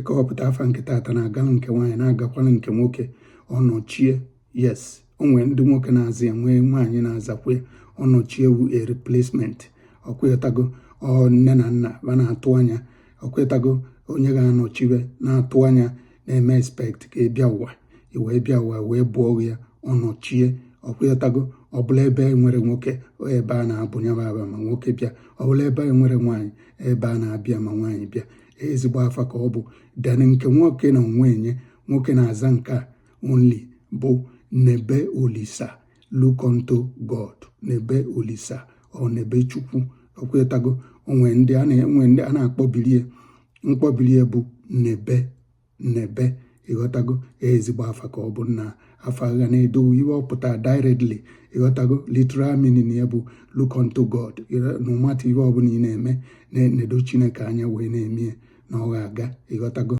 ka ọ pụta afa nke tata na-agala nke nwaanyị na-agakwala nke nwoke ọnọchie. Yes, o nwere ndị nwoke na-aza ya nwee nwaanyị na-azakwa ya. Ọnọchie wu a replacement. Ọkwetago nne na nna ba na-atụ anya, ọkwetago onye ga-anọchiwe na-atụ anya na-eme expect ka ị bịa ụwa, wee bịa ụwa wee bụọ ya ọnọchie. Ọkwetago ọbụla ebe nwere nwoke ebe a na-abụnya aba ma nwoke bịa, ọbụla ebe nwere nwaanyị ebe a na-abịa ma nwaanyị bịa. Ezigbo afa ka ọ bụ. Dan nke nwoke na onwe enye, nwoke na-aza nke a only bụ nebe olisa, look unto God. Nebe olisa ọ nebe Chukwu. Ọkwetago onwe ndị a na-akpọbilie, mkpọbilie bụ nebe. Ịghọtago ezigbo afa ka ọ bụ na afa ga na-edo iwe ọpụta directly. Ịghọtago literal meaning ya bụ look unto God. No matter iwe ọbụla ị na-eme na-edo Chineke anya wee na-eme na ọ ga-aga. Ịghọtago.